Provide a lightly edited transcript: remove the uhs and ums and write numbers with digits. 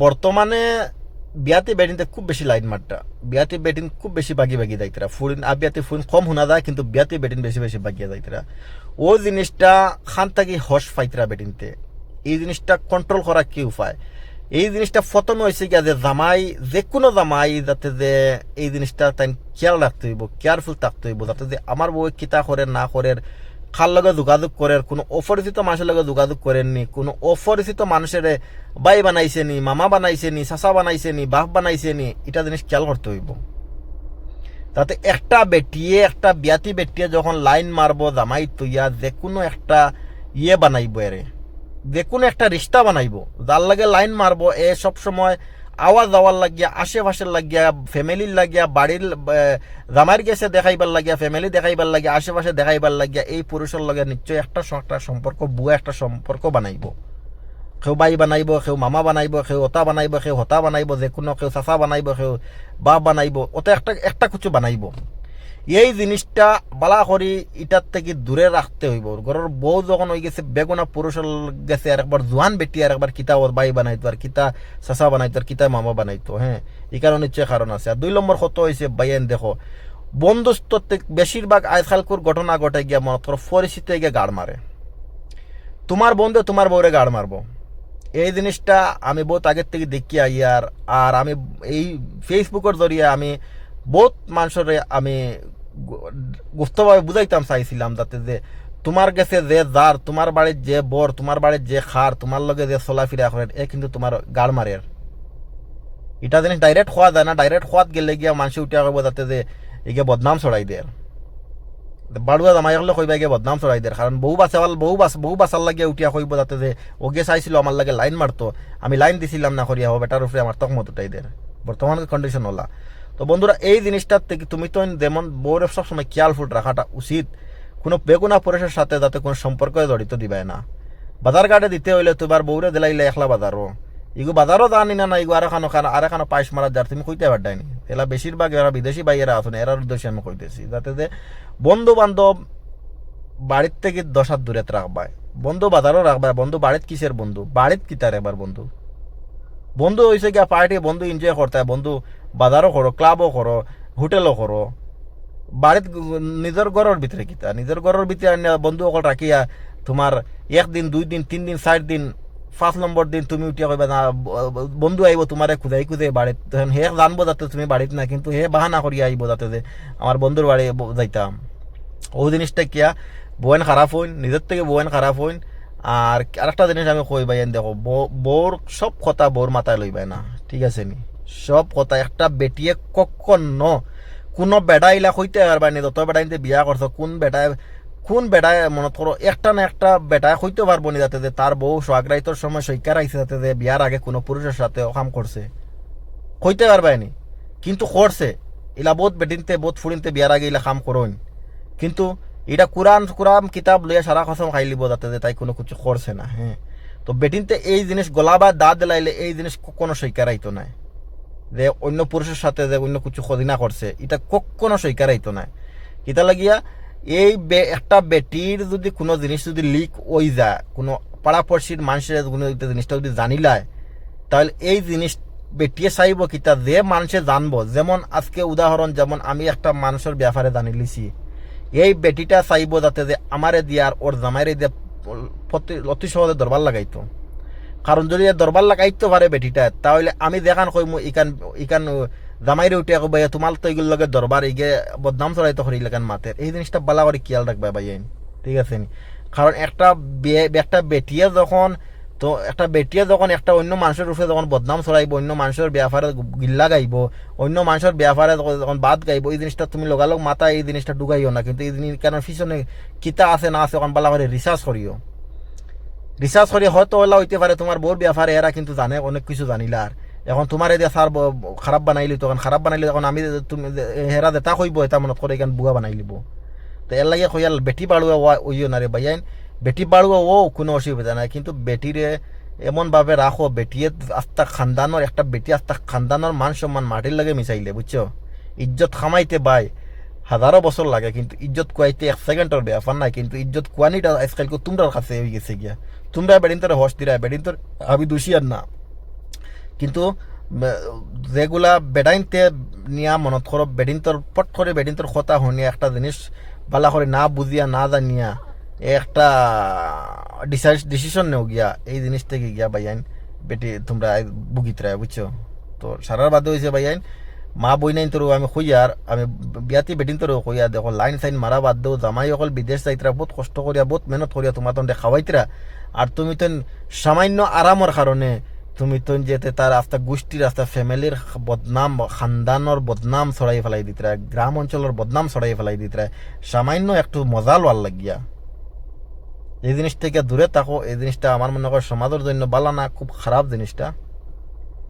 বর্তমানে বিয়াতে বেটিনতে খুব বেশি লাইন মারটা বিয়াতে বেটিন খুব বেশি বাগি বাগি যাইতরা ফুরিন আবিয়াতে ফুরিন কম শোনা যায় কিন্তু বিয়াতে বেটিন বেশি বেশি বাগিয়া যাইতরা ও জিনিসটা খান থাকি হস ফাইতরা বেটিনতে এই জিনিসটা কন্ট্রোল করা কি উপায় এই জিনিসটা প্রথমে হয়েছে গিয়া যে জামাই যে কোনো জামাই যাতে যে এই জিনিসটা তাই খেয়াল রাখতে হইব কেয়ারফুল থাকতে হইব যাতে যে আমার বউ কিতা করে না করে খার লগে যোগাযোগ করে কোনো অপরিচিত মানুষের লগে যোগাযোগ করেননি কোনো অপরিচিত মানুষের বাই বানাইছে নি মামা বানাইছে নি চাচা বানাইছে নি বাপ বানাইছে নি এটা জিনিস খেয়াল করতে হইব তাতে একটা বেটিয়ে একটা বিয়াতি বেটিয়ে যখন লাইন মারবো জামাই তুইয়া যে কোনো একটা বানাইব এরে যে কোনো একটা রিস্তা বানাইব যার লাগে লাইন মারবো এ সব সময় আওয়াজ যাওয়ার লাগিয়া আশেপাশের লাগিয়া ফ্যামিলির লাগিয়া বাড়ির জামাইয়ের গেছে দেখাইবার লাগিয়া ফ্যামিলি দেখাইবার লাগিয়া আশেপাশে দেখাইবার লাগিয়া এই পুরুষের লগে নিশ্চয়ই একটা সম্পর্ক বুয়া একটা সম্পর্ক বানাইব কেউ বাই বানাইব কেউ মামা বানাইব কেউ ওতা বানাইব কেউ হতা বানাইব যে কোনো কেউ চাচা বানাইব কেউ বাপ বানাইব ওটা একটা একটা কিছু বানাইব এই জিনিসটা বালা করি ইটার থেকে দূরে রাখতে হইব ঘরের বউ যখন হয়ে গেছে বেগুনা পুরুষের গেছে আর একবার জোয়ান বেটি আর একবার কিতা ওর বাই বানাইতো আর কিতা চাচা বানাইতো আর কিতা মামা বানাইতো হ্যাঁ এই কারণে নিশ্চয় কারণ আছে আর 2 নম্বর কত হয়েছে বাইন দেখো বন্ধুত্ব বেশিরভাগ আজকালকার ঘটনা ঘটে গিয়া মনে করো পরিস্থিতি গিয়ে গাড় মারে তোমার বন্ধু তোমার বউরে গাড় মারবো এই জিনিসটা আমি বহুত আগের থেকে দেখি আইয়ার আর আমি এই ফেসবুকের জরিয়ে আমি বহুত মানুষের আমি গুপ্তভাবে বুঝাইতাম চাইছিলাম যাতে যে তোমার কাছে যে যার তোমার বাড়ির যে বর তোমার বাড়ির যে খার তোমার লগে যে চলাফিরা করে এ কিন্তু তোমার গাড় মারের এটা জিনিস ডাইরেক্ট খোয়া যায় না ডাইরেক্ট খোয়াত গেলে গিয়া মানুষ উঠিয়া করবো যাতে যে এগিয়ে বদনাম ছড়াই দেয় বাড়ুয়া জামাই হলে কইবা গিয়ে বদনাম ছড়াই দেয় কারণ বহু বাসার লাগিয়ে উঠিয়া কইব যাতে যে ওকে চাইছিল আমার লাগে লাইন মারতো আমি লাইন দিছিলাম না করিয়া বেটার উপরে আমার তকমত উঠাই দেয় বর্তমান কন্ডিশন হলা তো বন্ধুরা এই জিনিসটার থেকে তুমি তো যেমন বউরে সবসময় খেয়ালফুল রাখাটা উচিত কোনো বেগুনা পুরুষের সাথে যাতে কোনো সম্পর্ক জড়িত দিবাই না বাজার ঘাটে দিতে হইলে তোমার বউরে দিলাইলে একলা বাজারও ইগো বাজারও জানি না ইগো আর এখানো পাইস মারা যার তুমি কইতে পারডাইনি এলা বেশিরভাগ এরা বিদেশি বাইয়েরা আসুন এরার উদ্দেশ্যে আমি কইতেছি যাতে যে বন্ধু বান্ধব বাড়ির থেকে 10 হাত দূরে রাখবায় বন্ধু বাজারও রাখবায় বন্ধু বাড়িত কিসের বন্ধু বাড়িত কিতার এবার বন্ধু বন্ধু হয়েছে গিয়া পার্টি বন্ধু এনজয় করতে হয় বন্ধু বাজারও করো ক্লাবও করো হোটেলও করো বাড়িত নিজের ঘরের ভিতরে কিতা নিজের ঘরের ভিতরে বন্ধু অকল রাখিয়া তোমার 1 দিন 2 দিন 3 দিন 4 দিন 5 নম্বর দিন তুমি উঠিয়া কইবা না বন্ধু আইব তোমারে খুদাই বাড়িত তখন হে জানবো যাতে তুমি বাড়িত না কিন্তু হে বাহানা করিয়া আইব যাতে যে আমার বন্ধুর বাড়ি যাইতাম ও জিনিসটা কিয়া বউন খারাপ হইন নিজের থেকে বউন খারাপ হইন আর আরেকটা জিনিস আমি কইবাই দেখো বউর সব কথা বউর মাথায় লইবাই না ঠিক আছে নি সব কথা একটা বেটিয়ে কখনো কোনো বেড়াইলা কইতে পারবা নি যত বেড়াইতে বিয়া করছো কোন বেটায় মনে করো একটা না একটা বেটায় কইতে পারবো নি যাতে যে তার বউ সোহাগরাইতর সময় সৈকার আইছে যাতে যে বিয়ার আগে কোনো পুরুষের সাথে কাম করছে কইতে পারবাই নি কিন্তু করছে ইলা বহুত বেটিনতে বহুত ফুরিনতে বিয়ার আগে ইলা কাম করুন কিন্তু এটা কোরআন কিতাব লইয়া সারা কসম খাই লিব যাতে যে তাই কোনো কিছু করছে না হ্যাঁ তো বেটিনতে এই জিনিস গলা বা দাঁত দিলাইলে এই জিনিস কোনো সৈকার আইতো নাই যে অন্য পুরুষের সাথে যে অন্য কিছু খদিনা করছে এটা কখনো সৈকার আইতো নাই এটা লাগিয়া এই একটা বেটির যদি কোনো জিনিস যদি লিক হয়ে যায় কোনো পাড়াপড়শির মানুষের কোনো জিনিসটা যদি জানিলায় তাহলে এই জিনিস বেটিয়ে চাইব কিতা যে মানুষে জানবো যেমন আজকে উদাহরণ যেমন আমি একটা মানুষের ব্যাপারে জানি লিছি এই বেটিটা চাইব যাতে যে আমারে দিয়া আর ওর জামাইরে দিয়া অতি সহজে দরবার লাগাইতো কারণ যদি দরবার লাগাইতে পারে বেটিটা তাহলে আমি দেখান কইমু ইকান জামাইরে উঠে কইবা তোমার তো এগুলোর লগে দরবার ইগে বদনাম চড়াইতে করি লেখান মাতের এই জিনিসটা বালা করে খেয়াল রাখবা ভাইয়াইন ঠিক আছে নি কারণ একটা বেটিয়ে যখন একটা অন্য মানুষের উপরে যখন বদনাম ছড়াইব অন্য মানুষের ব্যাপারে গিল্লা গাইব অন্য মানুষের ব্যাপারে যখন বাদ গাইব এই জিনিসটা তুমি লগালগ মাথা এই জিনিসটা ঢুকাইও না কিন্তু এই জিনিস কারণ পিছনে কিতা আছে না আছে এখন বালা করে রিসার্চ করি হয়তো ওলা হইতে পারে তোমার বউর ব্যাপারে এরা কিন্তু জানে অনেক কিছু জানিলার এখন তোমার এদিকে সার খারাপ বানাইলি তখন খারাপ বানাইলি তখন আমি তুমি হেরা যেটা কইব এটা মনত করে এখান বুয়া বানাই লিব তো এর লাগে কইয়াল বেটি বাড়ুয়া ওইও না রে ভাইয়াইন বেটি বাড়ুয়া ও কোনো অসুবিধা নাই কিন্তু বেটিরে এমনভাবে রাখো বেটিয়ে আস্তা খানদানোর একটা বেটি আস্তা খানদানোর মান সম্মান মাটির লাগে মিশাইলে বুঝছো ইজ্জত খামাইতে বাই হাজারো বছর লাগে কিন্তু ইজ্জত কুয়াইতে 1 সেকেন্ডের ব্যাপার নাই কিন্তু ইজ্জত কুয়ানিটা আজকালকে তোমরার কাছে হয়ে গেছে গিয়া তোমরা বেডিন তোর হস দিরা বেডিন তোর আমি দোষী আর না কিন্তু যেগুলা বেডাইনতে নিয়া মনত করো বেডিনতর পট করে বেডিনতর কথা শুনিয়া একটা জিনিস বালা করে না বুঝিয়া না জানিয়া একটা ডিসিশন নেও গিয়া এই জিনিস থেকে গিয়া ভাইয়াইন বেটি তোমরা বুগিতরা বুঝছো। তো সারার বাদে হয়েছে ভাইয়াইন মা বই নাই তোর আমি কইয়ার আমি বিয়াতি বেটিন তোর কইয়া দেখো লাইন সাইন মারা বাদ দেও জামাই অকল বিদেশ যাইতরা বহুত কষ্ট করিয়া বহুত মেহনত করিয়া তোমার তন্ডে খাওয়াইতরা আর তুমি তো সামান্য আরামর কারণে তুমি তো যেতে তার আস্তা গোষ্ঠীর আস্তা ফ্যামিলির বদনাম খানদানোর বদনাম ছড়াই ফেলাই দিতরা গ্রাম অঞ্চলের বদনাম ছড়াই ফেলাই দিতরা সামান্য একটু মজা লওয়ার লাগিয়া। এই জিনিস থেকে দূরে থাকো। এই জিনিসটা আমার মনে হয় সমাজের জন্য ভালো না, খুব খারাপ জিনিসটা।